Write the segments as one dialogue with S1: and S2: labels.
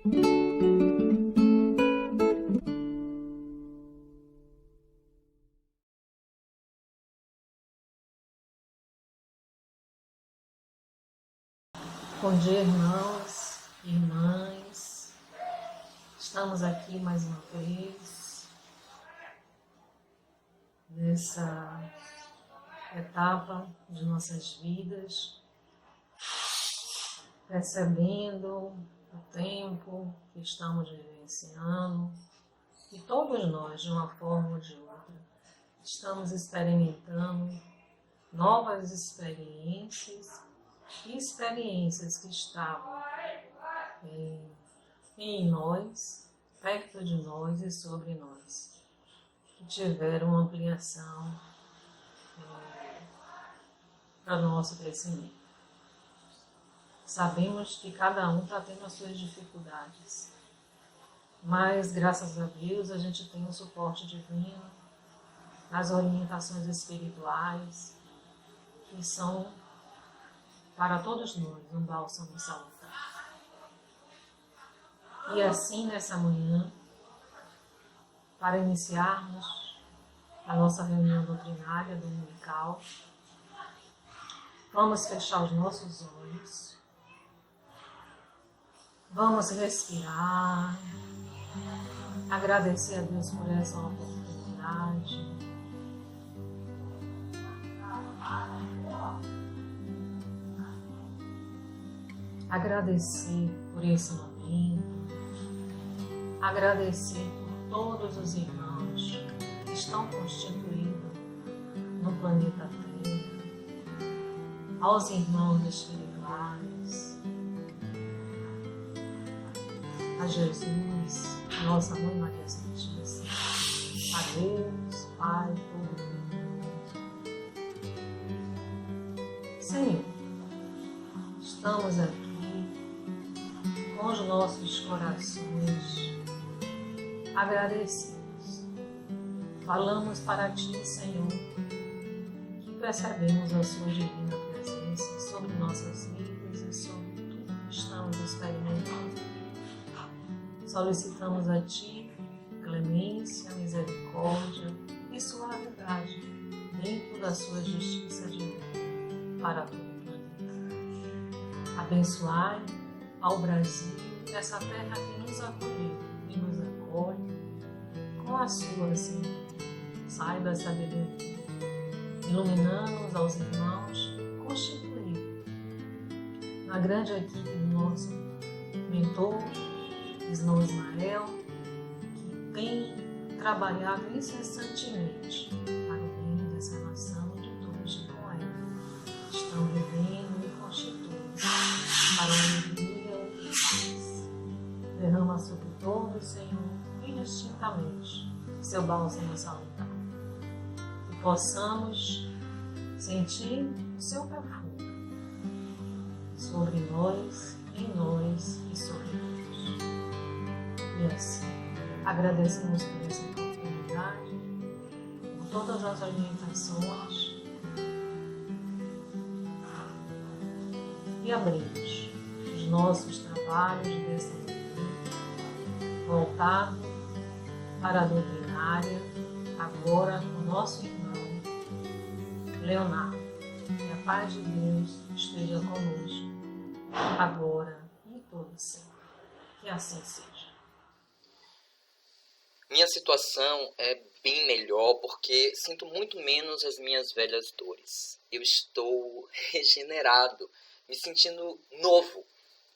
S1: Bom dia, irmãos, irmãs. Estamos aqui mais uma vez nessa etapa de nossas vidas, percebendo o tempo que estamos vivenciando e todos nós, de uma forma ou de outra, estamos experimentando novas experiências e experiências que estavam em nós, perto de nós e sobre nós, que tiveram ampliação para o nosso crescimento. Sabemos que cada um está tendo as suas dificuldades, mas graças a Deus a gente tem um suporte divino, as orientações espirituais, que são para todos nós um bálsamo salutar. E assim, nessa manhã, para iniciarmos a nossa reunião doutrinária dominical, vamos fechar os nossos olhos, vamos respirar, agradecer a Deus por essa oportunidade. Agradecer por esse momento, agradecer por todos os irmãos que estão constituídos no planeta Terra, aos irmãos espirituais, a Jesus, nossa Mãe Maria Santíssima, a Deus, Pai Todo-Poderoso. Senhor, estamos aqui com os nossos corações agradecidos. Falamos para Ti, Senhor, que percebemos a Sua divina presença sobre nossas vidas e sobre tudo que estamos experimentando. Solicitamos a Ti clemência, misericórdia e suavidade dentro da Sua justiça divina para todo o planeta. Abençoai ao Brasil, essa terra que nos acolheu e nos acolhe com a Sua saiba a sabedoria, iluminando-nos aos irmãos constituídos na grande equipe do nosso mentor, Isnão Ismael, que tem trabalhado incessantemente para o bem dessa nação e de todos que com ela estão vivendo e constituindo para a alegria. Derrama sobre todos, Senhor, indistintamente, seu bálsamo salutar. Que possamos sentir o seu perfume sobre nós, em nós e sobre todos. E assim, agradecemos por essa oportunidade, por todas as orientações e abrimos os nossos trabalhos dessa manhã voltado para a doutrinária, agora com o nosso irmão Leonardo. Que a paz de Deus esteja conosco, agora e todo sempre. Que assim seja.
S2: Minha situação é bem melhor porque sinto muito menos as minhas velhas dores. Eu estou regenerado, me sentindo novo,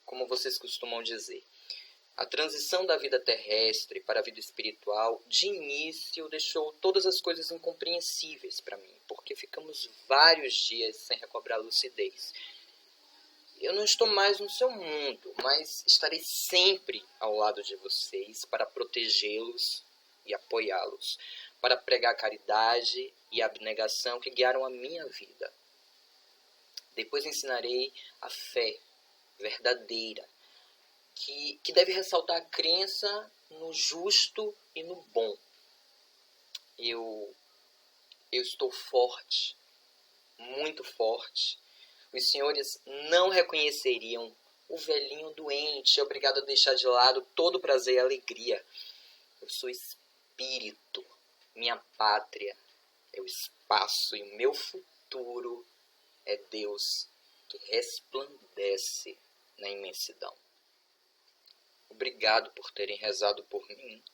S2: como vocês costumam dizer. A transição da vida terrestre para a vida espiritual, de início, deixou todas as coisas incompreensíveis para mim, porque ficamos vários dias sem recobrar a lucidez. Eu não estou mais no seu mundo, mas estarei sempre ao lado de vocês para protegê-los e apoiá-los, para pregar a caridade e a abnegação que guiaram a minha vida. Depois ensinarei a fé verdadeira, que deve ressaltar a crença no justo e no bom. Eu estou forte, muito forte. Os senhores não reconheceriam o velhinho doente, obrigado a deixar de lado todo o prazer e alegria. Eu sou espírito, minha pátria é o espaço e o meu futuro é Deus que resplandece na imensidão. Obrigado por terem rezado por mim.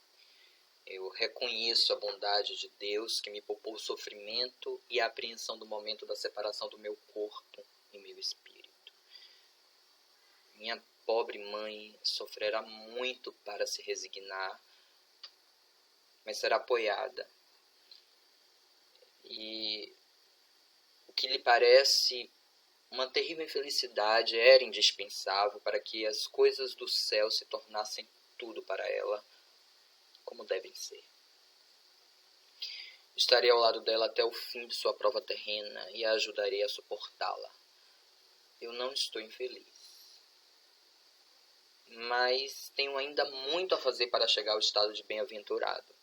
S2: Eu reconheço a bondade de Deus que me poupou o sofrimento e a apreensão do momento da separação do meu corpo e meu espírito. Minha pobre mãe sofrerá muito para se resignar, mas será apoiada. E o que lhe parece uma terrível infelicidade era indispensável para que as coisas do céu se tornassem tudo para ela como devem ser. Estarei ao lado dela até o fim de sua prova terrena e a ajudarei a suportá-la. Eu não estou infeliz, mas tenho ainda muito a fazer para chegar ao estado de bem-aventurado.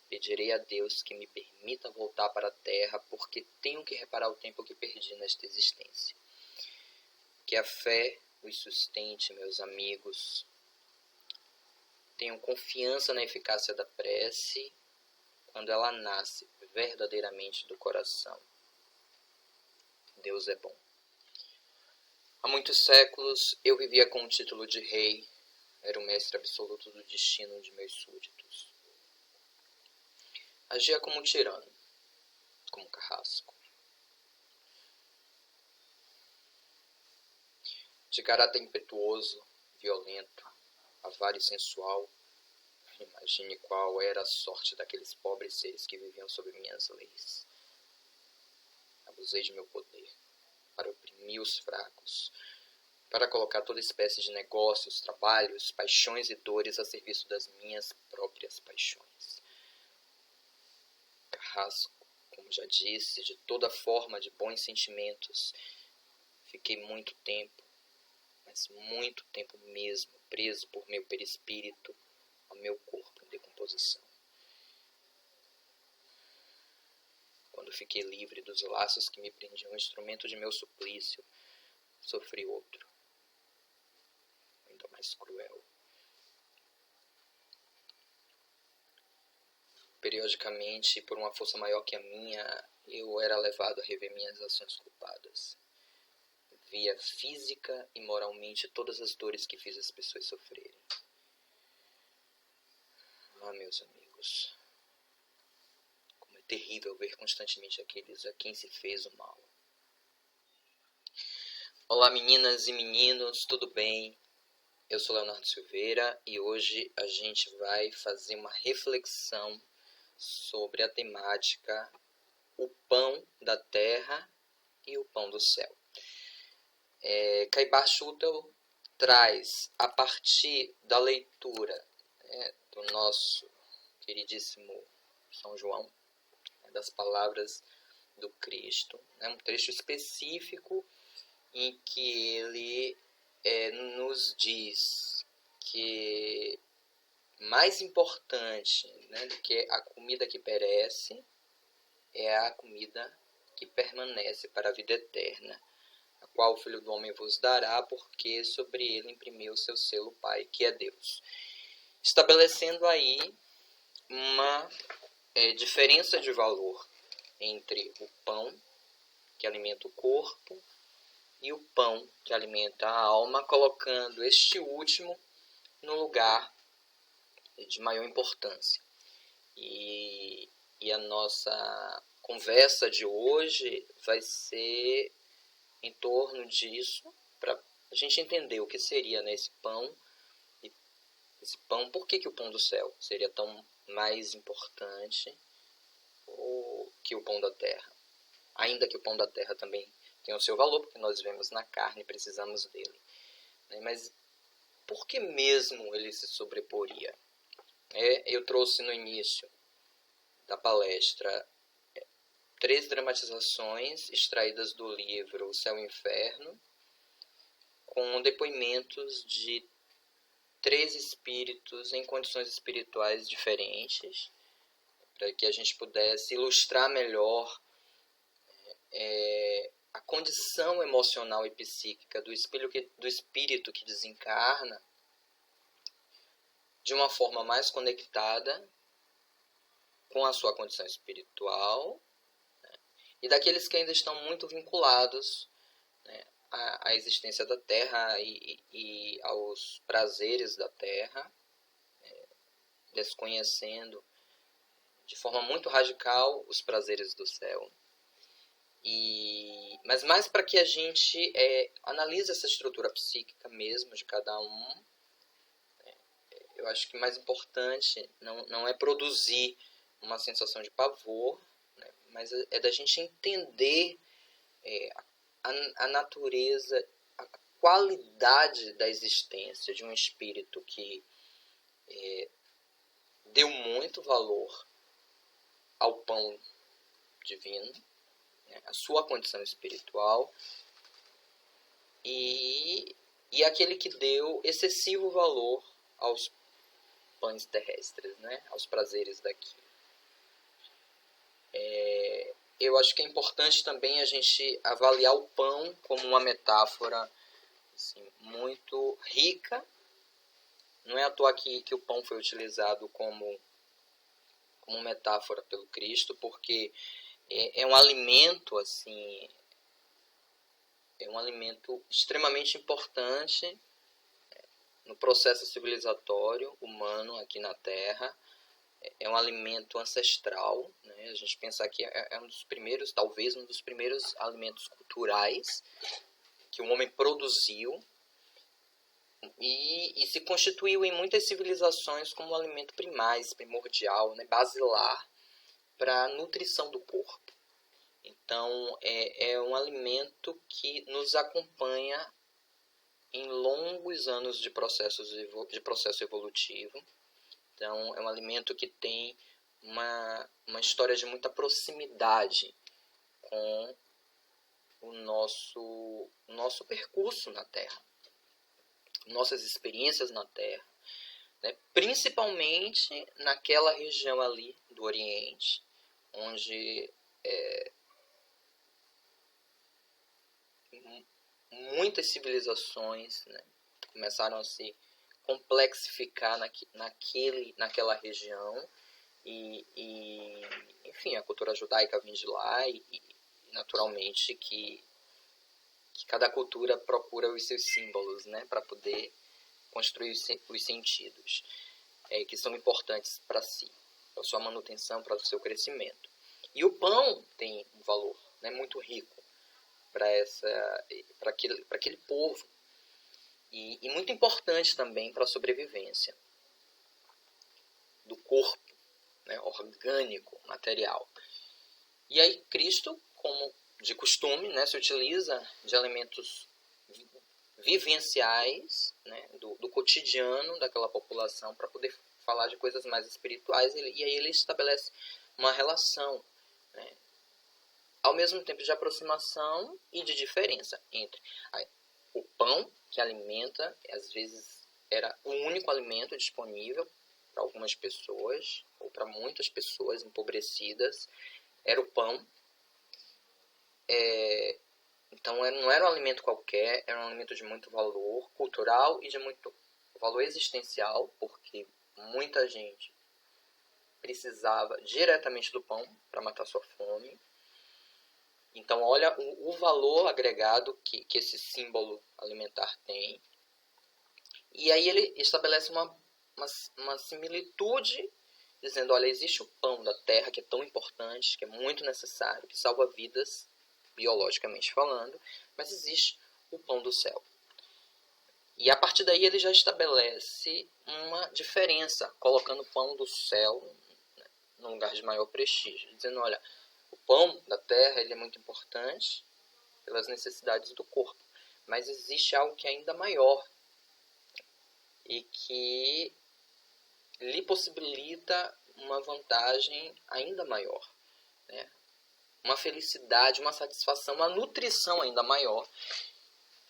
S2: Pedirei a Deus que me permita voltar para a terra, porque tenho que reparar o tempo que perdi nesta existência. Que a fé os sustente, meus amigos. Tenham confiança na eficácia da prece quando ela nasce verdadeiramente do coração. Deus é bom. Há muitos séculos eu vivia com o título de rei, era o mestre absoluto do destino de meus súditos. Agia como um tirano, como um carrasco. De caráter impetuoso, violento, avaro e sensual, imagine qual era a sorte daqueles pobres seres que viviam sob minhas leis. Abusei de meu poder para oprimir os fracos, para colocar toda espécie de negócios, trabalhos, paixões e dores a serviço das minhas próprias paixões. Carrasco, como já disse, de toda forma de bons sentimentos. Fiquei muito tempo, mas muito tempo mesmo, preso por meu perispírito ao meu corpo em decomposição. Quando fiquei livre dos laços que me prendiam o instrumento de meu suplício, sofri outro, ainda mais cruel. Periodicamente, por uma força maior que a minha, eu era levado a rever minhas ações culpadas. Via física e moralmente todas as dores que fiz as pessoas sofrerem. Ah, meus amigos, como é terrível ver constantemente aqueles a quem se fez o mal. Olá, meninas e meninos, tudo bem? Eu sou Leonardo Silveira e hoje a gente vai fazer uma reflexão sobre a temática o pão da terra e o pão do céu. Caibar Schutel traz, a partir da leitura do nosso queridíssimo São João, das palavras do Cristo, um trecho específico em que ele nos diz que mais importante do que a comida que perece é a comida que permanece para a vida eterna, a qual o Filho do Homem vos dará, porque sobre ele imprimiu o seu selo Pai, que é Deus. Estabelecendo aí uma diferença de valor entre o pão, que alimenta o corpo, e o pão, que alimenta a alma, colocando este último no lugar de maior importância. E a nossa conversa de hoje vai ser em torno disso, para a gente entender o que seria esse pão. E esse pão, por que o pão do céu seria tão mais importante que o pão da terra? Ainda que o pão da terra também tenha o seu valor, porque nós vemos na carne e precisamos dele. Mas por que mesmo ele se sobreporia? Eu trouxe no início da palestra 3 dramatizações extraídas do livro O Céu e o Inferno, com depoimentos de 3 espíritos em condições espirituais diferentes, para que a gente pudesse ilustrar melhor a condição emocional e psíquica do espírito que desencarna de uma forma mais conectada com a sua condição espiritual, né, e daqueles que ainda estão muito vinculados, né, à existência da Terra e aos prazeres da Terra, desconhecendo de forma muito radical os prazeres do céu. Mas mais para que a gente analise essa estrutura psíquica mesmo de cada um, eu acho que o mais importante não é produzir uma sensação de pavor, né, mas é da gente entender a natureza, a qualidade da existência de um espírito que deu muito valor ao pão divino, né, a sua condição espiritual, e aquele que deu excessivo valor aos pães terrestres, né, aos prazeres daqui. Eu acho que é importante também a gente avaliar o pão como uma metáfora assim, muito rica. Não é à toa que o pão foi utilizado como metáfora pelo Cristo, porque é um alimento assim, é um alimento extremamente importante no processo civilizatório humano aqui na Terra. É um alimento ancestral, né? A gente pensar que é um dos primeiros, talvez um dos primeiros alimentos culturais que o homem produziu e se constituiu em muitas civilizações como um alimento primordial, né? Basilar para a nutrição do corpo. Então, é um alimento que nos acompanha em longos anos de processo evolutivo. Então, é um alimento que tem uma história de muita proximidade com o nosso percurso na Terra, nossas experiências na Terra, né? Principalmente naquela região ali do Oriente, onde muitas civilizações, né, começaram a se complexificar naquela região enfim, a cultura judaica vem de lá e naturalmente que cada cultura procura os seus símbolos, né, para poder construir os sentidos que são importantes para si, para a sua manutenção, para o seu crescimento. E o pão tem um valor, né, muito rico para aquele povo e muito importante também para a sobrevivência do corpo, né, orgânico, material. E aí Cristo, como de costume, né, se utiliza de elementos vivenciais, né, do cotidiano daquela população para poder falar de coisas mais espirituais, e aí ele estabelece uma relação, né, ao mesmo tempo de aproximação e de diferença entre o pão que alimenta, às vezes era o único alimento disponível para algumas pessoas, ou para muitas pessoas empobrecidas, era o pão. Então não era um alimento qualquer, era um alimento de muito valor cultural e de muito valor existencial, porque muita gente precisava diretamente do pão para matar sua fome. Então olha o valor agregado que esse símbolo alimentar tem. E aí ele estabelece uma similitude, dizendo, olha, existe o pão da terra, que é tão importante, que é muito necessário, que salva vidas, biologicamente falando, mas existe o pão do céu. E a partir daí ele já estabelece uma diferença, colocando o pão do céu, né, num lugar de maior prestígio, dizendo, olha, o pão da terra ele é muito importante pelas necessidades do corpo, mas existe algo que é ainda maior e que lhe possibilita uma vantagem ainda maior, né? Uma felicidade, uma satisfação, uma nutrição ainda maior,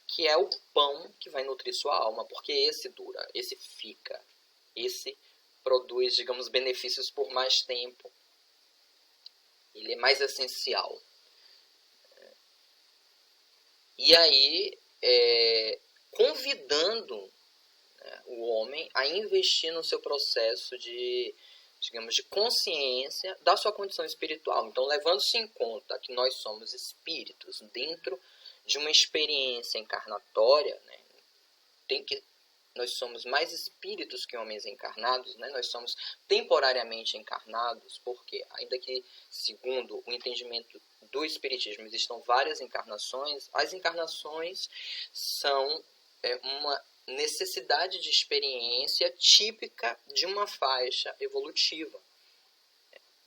S2: que é o pão que vai nutrir sua alma, porque esse dura, esse fica, esse produz, digamos, benefícios por mais tempo. Ele é mais essencial. E aí, convidando, né, o homem a investir no seu processo de, digamos, de consciência da sua condição espiritual. Então, levando-se em conta que nós somos espíritos dentro de uma experiência encarnatória, né, nós somos mais espíritos que homens encarnados, né? Nós somos temporariamente encarnados, porque, ainda que, segundo o entendimento do Espiritismo, existam várias encarnações, as encarnações são uma necessidade de experiência típica de uma faixa evolutiva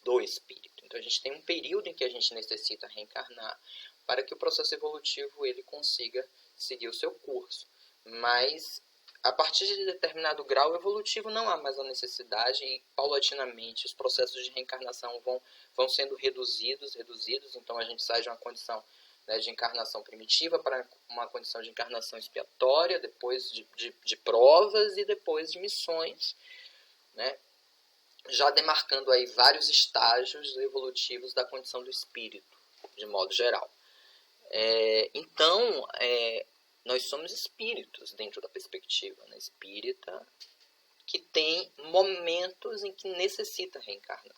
S2: do espírito. Então, a gente tem um período em que a gente necessita reencarnar para que o processo evolutivo ele consiga seguir o seu curso. Mas, a partir de determinado grau evolutivo, não há mais a necessidade e, paulatinamente, os processos de reencarnação vão sendo reduzidos. Então, a gente sai de uma condição, né, de encarnação primitiva para uma condição de encarnação expiatória, depois de provas e depois de missões, né, já demarcando aí vários estágios evolutivos da condição do espírito, de modo geral. Então, nós somos espíritos dentro da perspectiva, né, espírita, que tem momentos em que necessita reencarnar.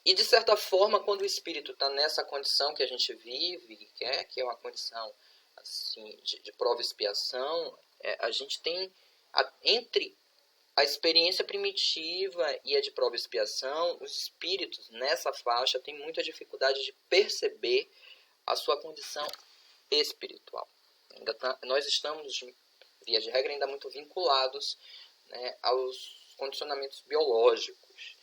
S2: E, de certa forma, quando o espírito está nessa condição que a gente vive, que é uma condição assim, de prova e expiação, a gente tem, entre a experiência primitiva e a de prova e expiação, os espíritos nessa faixa têm muita dificuldade de perceber a sua condição espiritual. Nós estamos, via de regra, ainda muito vinculados, né, aos condicionamentos biológicos.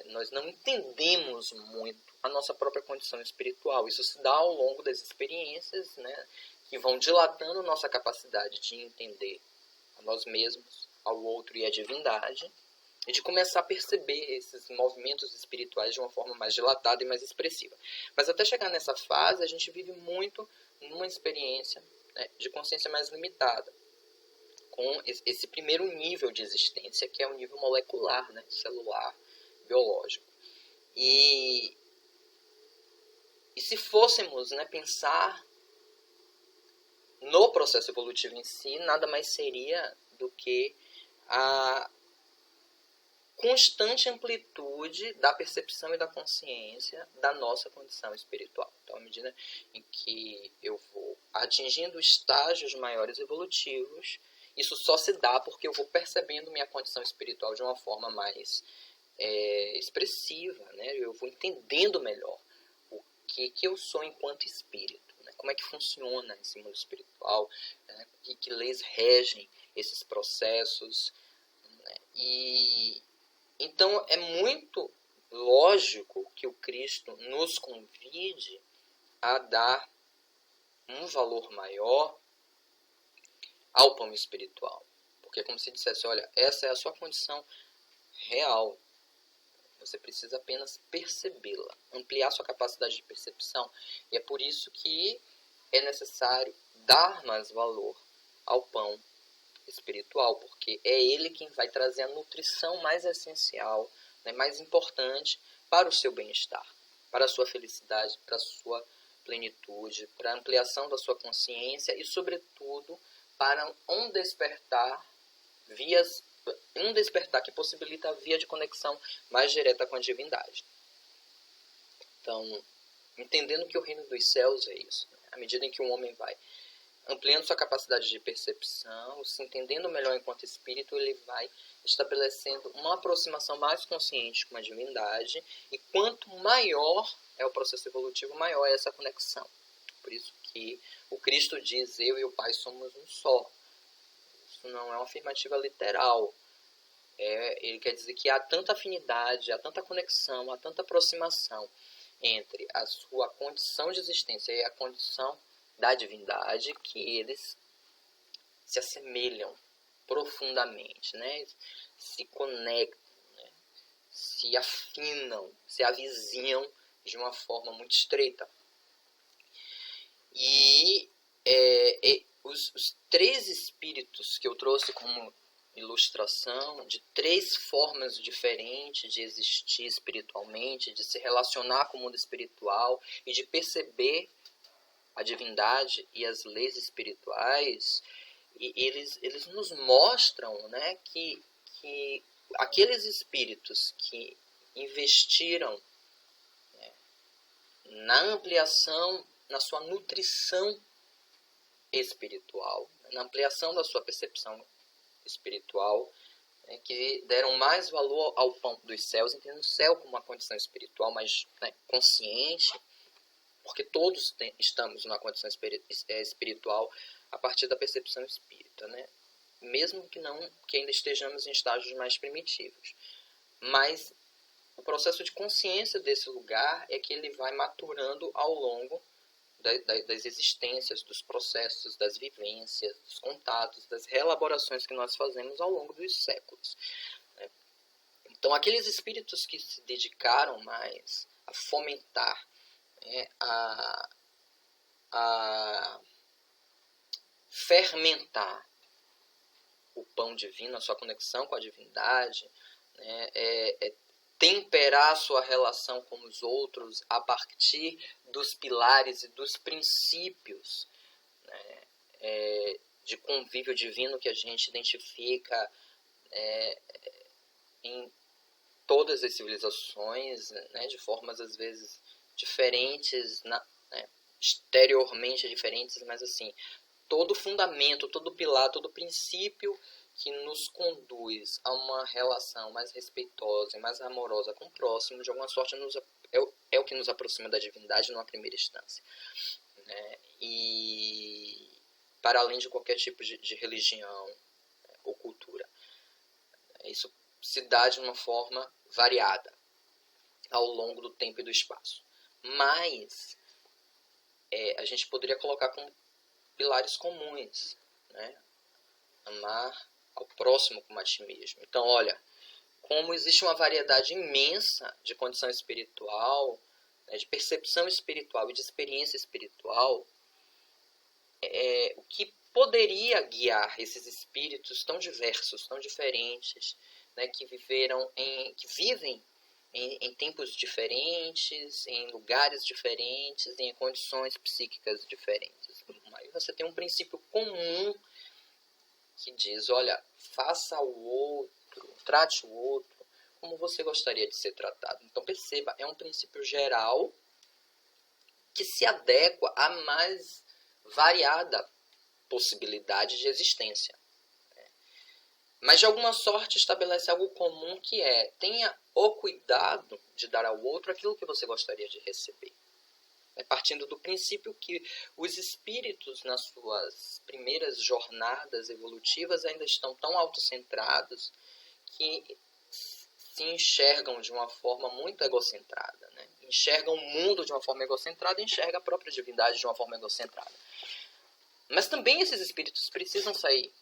S2: Nós não entendemos muito a nossa própria condição espiritual. Isso se dá ao longo das experiências, né, que vão dilatando nossa capacidade de entender a nós mesmos, ao outro e à divindade, e de começar a perceber esses movimentos espirituais de uma forma mais dilatada e mais expressiva. Mas até chegar nessa fase, a gente vive muito numa experiência, né, de consciência mais limitada, com esse primeiro nível de existência, que é o nível molecular, né, celular, biológico. E se fôssemos, né, pensar no processo evolutivo em si, nada mais seria do que a constante amplitude da percepção e da consciência da nossa condição espiritual. Então, à medida em que eu vou atingindo estágios maiores evolutivos, isso só se dá porque eu vou percebendo minha condição espiritual de uma forma mais expressiva, né? Eu vou entendendo melhor o que eu sou enquanto espírito, né? Como é que funciona esse mundo espiritual, né? Que leis regem esses processos, né? E então é muito lógico que o Cristo nos convide a dar um valor maior ao pão espiritual. Porque é como se dissesse, olha, essa é a sua condição real. Você precisa apenas percebê-la, ampliar sua capacidade de percepção. E é por isso que é necessário dar mais valor ao pão espiritual, porque é ele quem vai trazer a nutrição mais essencial, né, mais importante para o seu bem-estar, para a sua felicidade, para a sua plenitude, para a ampliação da sua consciência e, sobretudo, para um despertar que possibilita a via de conexão mais direta com a divindade. Então, entendendo que o reino dos céus é isso, né? À medida em que um homem vai ampliando sua capacidade de percepção, se entendendo melhor enquanto espírito, ele vai estabelecendo uma aproximação mais consciente com a divindade, e quanto maior é o processo evolutivo, maior é essa conexão. Por isso que o Cristo diz, eu e o Pai somos um só. Isso não é uma afirmativa literal. Ele quer dizer que há tanta afinidade, há tanta conexão, há tanta aproximação entre a sua condição de existência e a condição da divindade, que eles se assemelham profundamente, né? Se conectam, né? Se afinam, se avizinham de uma forma muito estreita. E os três espíritos que eu trouxe como ilustração, de três formas diferentes de existir espiritualmente, de se relacionar com o mundo espiritual e de perceber a divindade e as leis espirituais, e eles nos mostram, né, que aqueles espíritos que investiram, né, na ampliação, na sua nutrição espiritual, na ampliação da sua percepção espiritual, né, que deram mais valor ao pão dos céus, entendendo o céu como uma condição espiritual mais, né, consciente, porque todos estamos numa condição espiritual a partir da percepção espírita, né? Mesmo que ainda estejamos em estágios mais primitivos. Mas o processo de consciência desse lugar é que ele vai maturando ao longo das existências, dos processos, das vivências, dos contatos, das reelaborações que nós fazemos ao longo dos séculos. Então, aqueles espíritos que se dedicaram mais a fomentar, né, a fermentar o pão divino, a sua conexão com a divindade, né, temperar a sua relação com os outros a partir dos pilares e dos princípios, né, de convívio divino que a gente identifica em todas as civilizações, né, de formas às vezes diferentes, né, exteriormente diferentes, mas assim, todo fundamento, todo pilar, todo princípio que nos conduz a uma relação mais respeitosa e mais amorosa com o próximo, de alguma sorte é o que nos aproxima da divindade numa primeira instância, né? E para além de qualquer tipo de religião, né, ou cultura. Isso se dá de uma forma variada ao longo do tempo e do espaço. Mas a gente poderia colocar como pilares comuns, né? Amar ao próximo como a ti mesmo. Então, olha, como existe uma variedade imensa de condição espiritual, né, de percepção espiritual e de experiência espiritual, o que poderia guiar esses espíritos tão diversos, tão diferentes, né, que vivem em tempos diferentes, em lugares diferentes, em condições psíquicas diferentes. Aí você tem um princípio comum que diz, olha, faça ao outro, trate o outro como você gostaria de ser tratado. Então perceba, é um princípio geral que se adequa à mais variada possibilidade de existência. Mas de alguma sorte estabelece algo comum que tenha o cuidado de dar ao outro aquilo que você gostaria de receber. Partindo do princípio que os espíritos nas suas primeiras jornadas evolutivas ainda estão tão autocentrados que se enxergam de uma forma muito egocentrada, né? Enxergam o mundo de uma forma egocentrada e enxergam a própria divindade de uma forma egocentrada. Mas também esses espíritos precisam sair,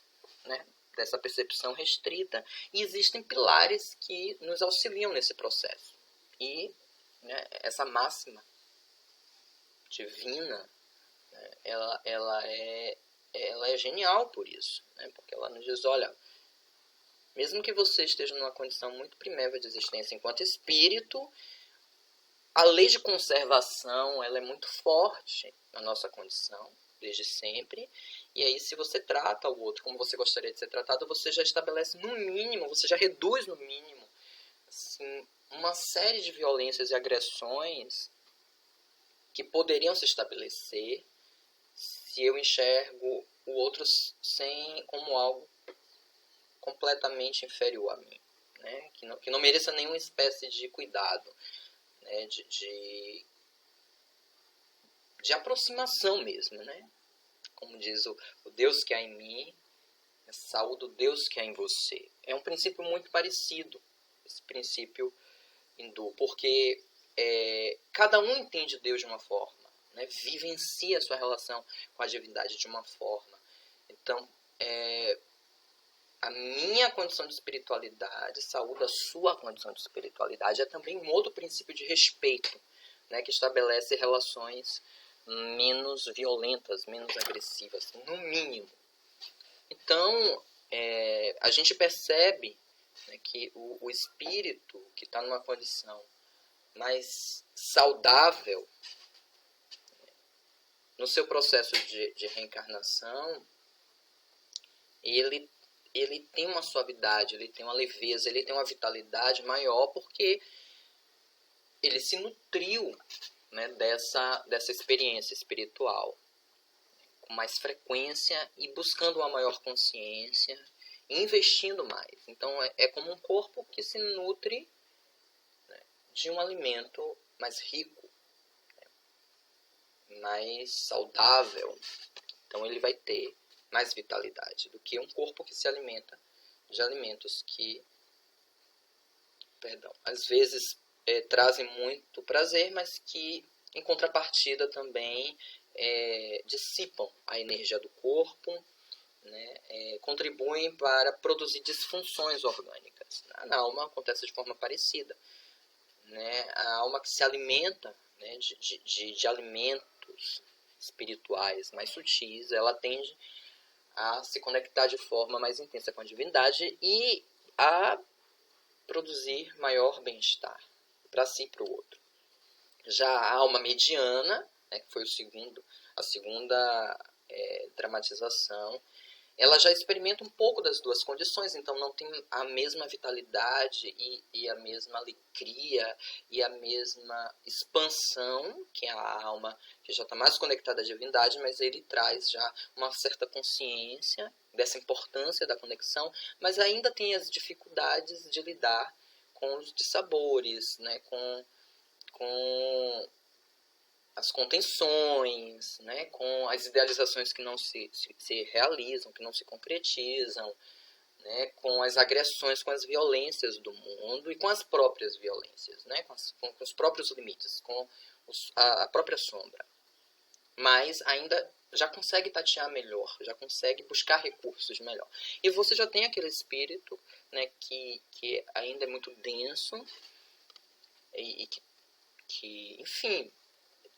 S2: né, dessa percepção restrita, e existem pilares que nos auxiliam nesse processo. E, né, essa máxima divina, né, ela é genial por isso, né, porque ela nos diz, olha, mesmo que você esteja numa condição muito priméria de existência enquanto espírito, a lei de conservação ela é muito forte na nossa condição, desde sempre. E aí, se você trata o outro como você gostaria de ser tratado, você já estabelece no mínimo, você já reduz no mínimo, assim, uma série de violências e agressões que poderiam se estabelecer se eu enxergo o outro como algo completamente inferior a mim, né? Que não mereça nenhuma espécie de cuidado, né? de aproximação mesmo, né? Como diz o Deus que há em mim, saúde o Deus que há em você. É um princípio muito parecido, esse princípio hindu, porque cada um entende Deus de uma forma, né? Vivencia a sua relação com a divindade de uma forma. Então, a minha condição de espiritualidade saúda a sua condição de espiritualidade. É também um outro princípio de respeito, né? Que estabelece relações menos violentas, menos agressivas, no mínimo. Então, a gente percebe, né, que o espírito que está numa condição mais saudável, no seu processo de reencarnação, ele tem uma suavidade, ele tem uma leveza, ele tem uma vitalidade maior, porque ele se nutriu, né, dessa experiência espiritual com mais frequência e buscando uma maior consciência, investindo mais. Então é como um corpo que se nutre, né, de um alimento mais rico, né, mais saudável. Então ele vai ter mais vitalidade do que um corpo que se alimenta de alimentos que, às vezes trazem muito prazer, mas que em contrapartida também dissipam a energia do corpo, né, contribuem para produzir disfunções orgânicas. Na alma acontece de forma parecida, né? A alma que se alimenta, né, de alimentos espirituais mais sutis, ela tende a se conectar de forma mais intensa com a divindade e a produzir maior bem-estar para si e para o outro. Já a alma mediana, né, que foi a segunda dramatização, ela já experimenta um pouco das duas condições, então não tem a mesma vitalidade e a mesma alegria e a mesma expansão que a alma que já está mais conectada à divindade, mas ele traz já uma certa consciência dessa importância da conexão, mas ainda tem as dificuldades de lidar com os dissabores, né, com as contenções, né, com as idealizações que não se realizam, que não se concretizam, né, com as agressões, com as violências do mundo e com as próprias violências, né, com os próprios limites, com a própria sombra. Mas ainda já consegue tatear melhor, já consegue buscar recursos melhor. E você já tem aquele espírito, né, que ainda é muito denso e que, enfim,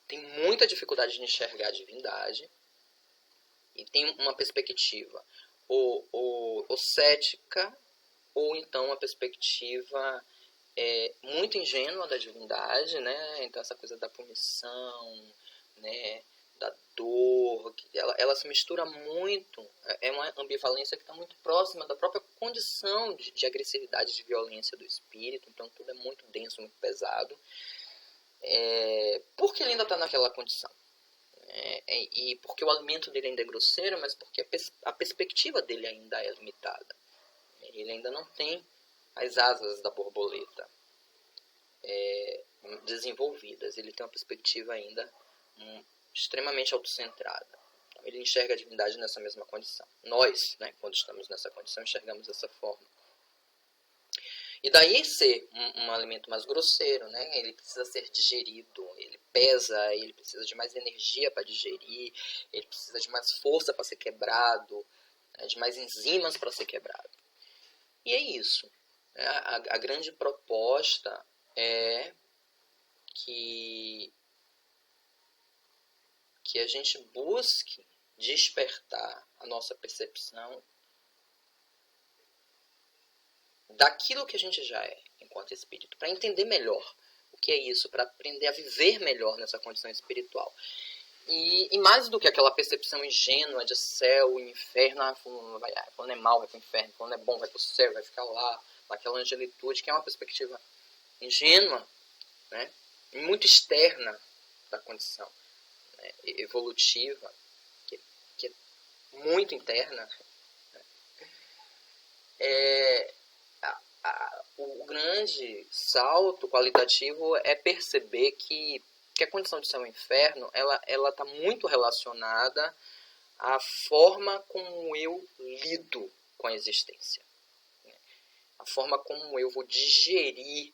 S2: tem muita dificuldade de enxergar a divindade e tem uma perspectiva ou cética, ou então uma perspectiva muito ingênua da divindade, né? Então essa coisa da punição, né, da dor, ela se mistura muito, é uma ambivalência que está muito próxima da própria condição de agressividade, de violência do espírito, então tudo é muito denso, muito pesado. Porque ele ainda está naquela condição. E porque o alimento dele ainda é grosseiro, mas porque a perspectiva dele ainda é limitada. Ele ainda não tem as asas da borboleta desenvolvidas. Ele tem uma perspectiva ainda extremamente autocentrada. Então, ele enxerga a divindade nessa mesma condição. Nós, né, quando estamos nessa condição, enxergamos dessa forma. E daí ser um alimento mais grosseiro, né? Ele precisa ser digerido, ele pesa, ele precisa de mais energia para digerir, ele precisa de mais força para ser quebrado, né? De mais enzimas para ser quebrado. E é isso. Né? A grande proposta é que a gente busque despertar a nossa percepção daquilo que a gente já é enquanto espírito, para entender melhor o que é isso, para aprender a viver melhor nessa condição espiritual. E mais do que aquela percepção ingênua de céu e inferno, quando é mal vai para o inferno, quando é bom vai para o céu, vai ficar lá, naquela angelitude, que é uma perspectiva ingênua, né, e muito externa da condição, né, evolutiva, que é muito interna. O grande salto qualitativo é perceber que a condição de céu e inferno ela está muito relacionada à forma como eu lido com a existência, né? A forma como eu vou digerir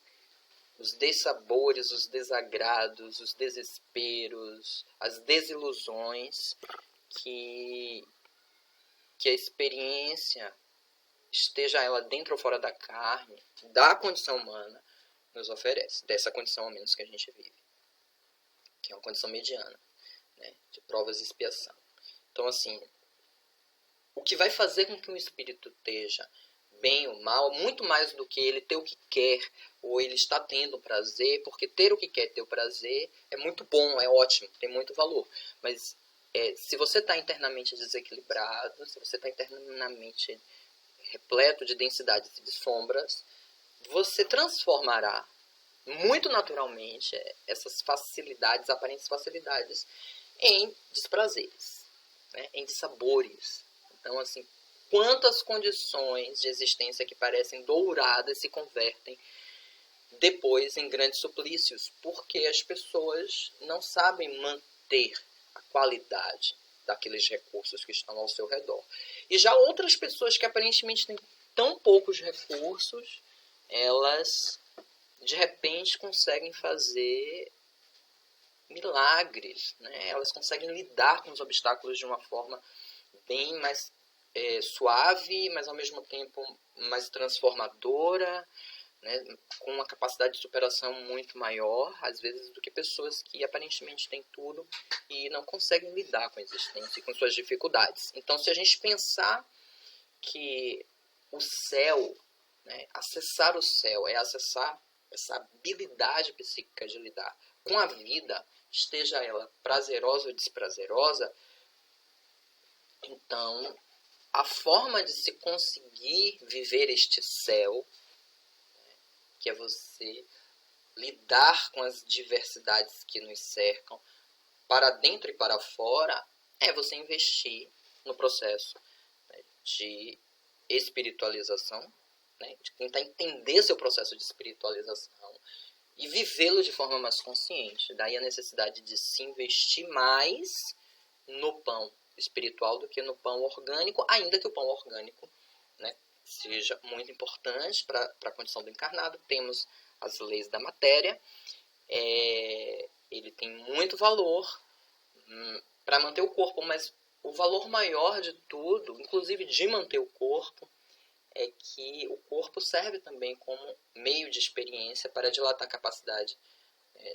S2: os dessabores, os desagrados, os desesperos, as desilusões que a experiência, esteja ela dentro ou fora da carne, da condição humana, nos oferece. Dessa condição, ao menos, que a gente vive. Que é uma condição mediana, né, de provas e expiação. Então, assim, o que vai fazer com que um espírito esteja bem ou mal, muito mais do que ele ter o que quer, ou ele está tendo prazer, porque ter o que quer, ter o prazer, é muito bom, é ótimo, tem muito valor. Mas se você está internamente desequilibrado, se você está internamente repleto de densidades e de sombras, você transformará muito naturalmente essas facilidades, aparentes facilidades, em desprazeres, né? Em dissabores. Então, assim, quantas condições de existência que parecem douradas se convertem depois em grandes suplícios, porque as pessoas não sabem manter a qualidade daqueles recursos que estão ao seu redor. E já outras pessoas que aparentemente têm tão poucos recursos, elas de repente conseguem fazer milagres, né? Elas conseguem lidar com os obstáculos de uma forma bem mais suave, mas ao mesmo tempo mais transformadora, né? Com uma capacidade de superação muito maior, às vezes, do que pessoas que aparentemente têm tudo e não conseguem lidar com a existência e com suas dificuldades. Então, se a gente pensar que o céu, né, acessar o céu é acessar essa habilidade psíquica de lidar com a vida, esteja ela prazerosa ou desprazerosa, então a forma de se conseguir viver este céu, que é você lidar com as diversidades que nos cercam, para dentro e para fora, é você investir no processo, né, de espiritualização, né, de tentar entender seu processo de espiritualização e vivê-lo de forma mais consciente. Daí a necessidade de se investir mais no pão espiritual do que no pão orgânico, ainda que o pão orgânico, né, seja muito importante para a condição do encarnado. Temos as leis da matéria, ele tem muito valor para manter o corpo, mas o valor maior de tudo, inclusive de manter o corpo, é que o corpo serve também como meio de experiência para dilatar a capacidade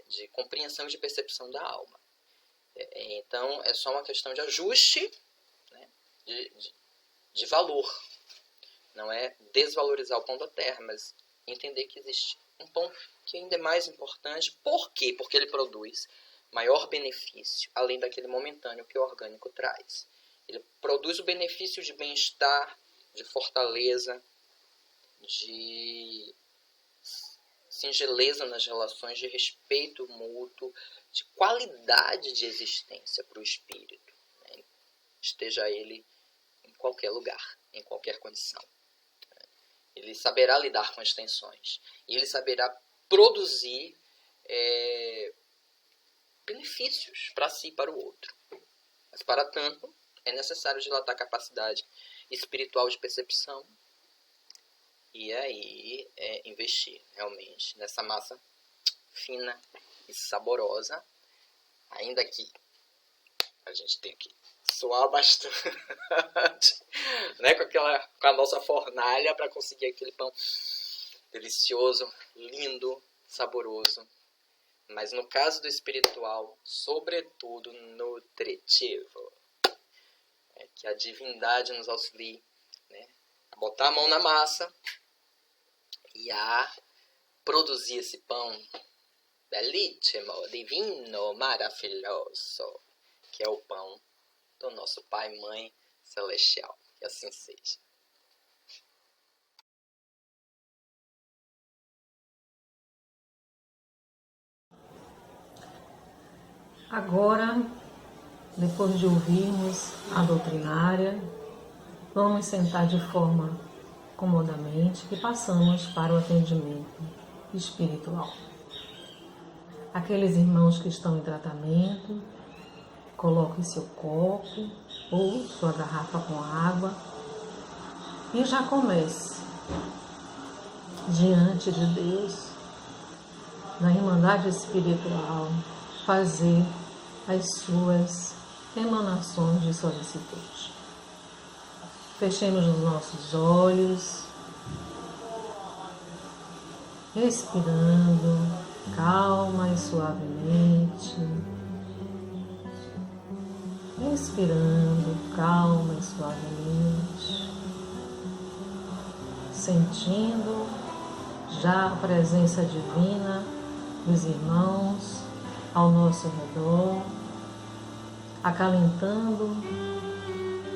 S2: de compreensão e de percepção da alma. Então, é só uma questão de ajuste, né, de valor. Não é desvalorizar o pão da terra, mas entender que existe um pão que ainda é mais importante. Por quê? Porque ele produz maior benefício, além daquele momentâneo que o orgânico traz. Ele produz o benefício de bem-estar, de fortaleza, de singeleza nas relações, de respeito mútuo, de qualidade de existência para o espírito, né? Esteja ele em qualquer lugar, em qualquer condição. Ele saberá lidar com as tensões. E ele saberá produzir benefícios para si e para o outro. Mas, para tanto, é necessário dilatar a capacidade espiritual de percepção e aí investir realmente nessa massa fina e saborosa, ainda que a gente tenha que suar bastante, né, com a nossa fornalha para conseguir aquele pão delicioso, lindo, saboroso. Mas no caso do espiritual, sobretudo nutritivo. Que a divindade nos auxilie, né, a botar a mão na massa e a produzir esse pão belíssimo, divino, maravilhoso, que é o pão do nosso Pai e Mãe Celestial. Que assim seja.
S1: Agora, depois de ouvirmos a doutrinária, vamos sentar de forma comodamente e passamos para o atendimento espiritual. Aqueles irmãos que estão em tratamento, coloquem seu copo ou sua garrafa com água e já comece diante de Deus, na Irmandade Espiritual, fazer as suas emanações de solicitude. Fechemos os nossos olhos, respirando calma e suavemente. Respirando calma e suavemente. Sentindo já a presença divina dos irmãos ao nosso redor, acalentando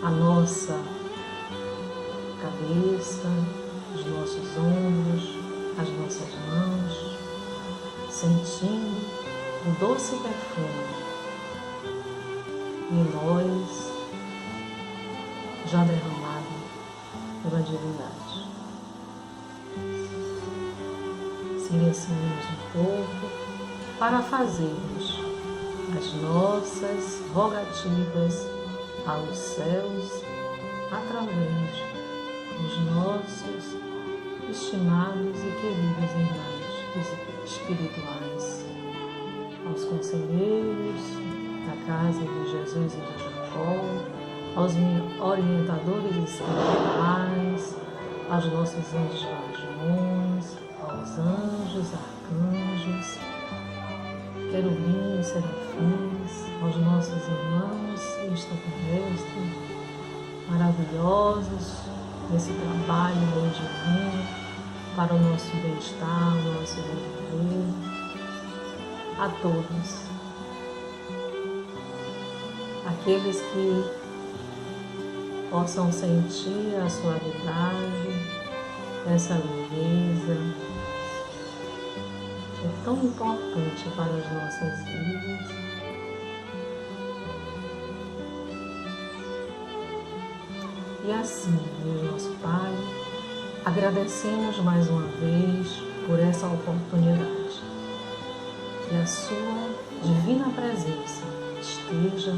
S1: a nossa cabeça, os nossos ombros, as nossas mãos, sentindo o doce perfume em nós já derramado pela divindade. Silenciemos um pouco para fazermos as nossas rogativas aos céus através dos nossos estimados e queridos irmãos espirituais, aos conselheiros da casa de Jesus e de Jacó, aos orientadores espirituais, aos nossos anjos guardiões, aos anjos, arcanjos, querubins, serafins, aos nossos irmãos extraterrestres, maravilhosos nesse trabalho divino para o nosso bem-estar, o nosso bem-viver, a todos, aqueles que possam sentir a suavidade, essa leveza, é tão importante para as nossas vidas. E assim, Deus nosso Pai, agradecemos mais uma vez por essa oportunidade. Que a Sua divina presença esteja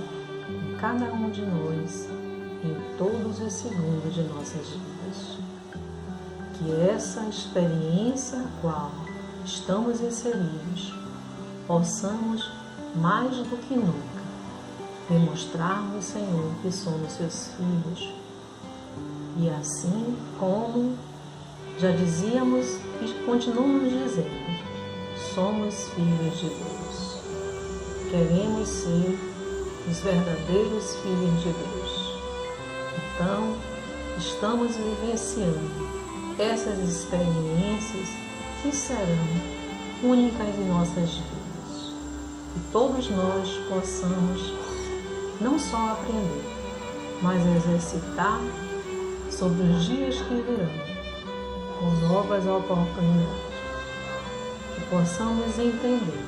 S1: em cada um de nós, em todos os segundos de nossas vidas. Que essa experiência a qual estamos inseridos, possamos, mais do que nunca, demonstrar-nos, Senhor, que somos Seus filhos. E assim como já dizíamos e continuamos dizendo, somos filhos de Deus. Queremos ser os verdadeiros filhos de Deus. Então, estamos vivenciando essas experiências que serão únicas em nossas vidas. Que todos nós possamos não só aprender, mas exercitar sobre os dias que virão, com novas oportunidades. Que possamos entender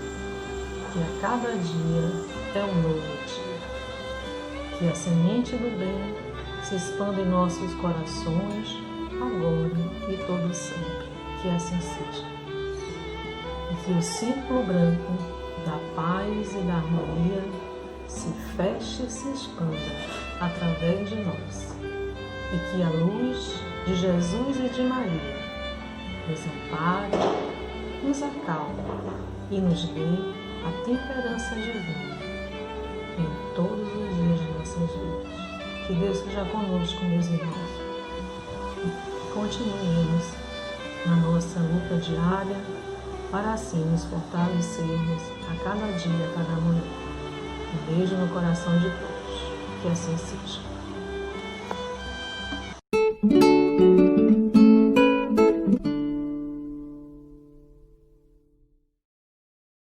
S1: que a cada dia é um novo dia. Que a semente do bem se expanda em nossos corações, agora e todo sempre. Que assim seja. E que o círculo branco da paz e da harmonia se feche e se expanda através de nós. E que a luz de Jesus e de Maria nos ampare, nos acalme e nos dê a temperança divina em todos os dias de nossas vidas. Que Deus seja conosco, meus irmãos. E continuemos na nossa luta diária para assim nos fortalecermos a cada dia, a cada manhã. Um beijo no coração de todos. Que assim seja.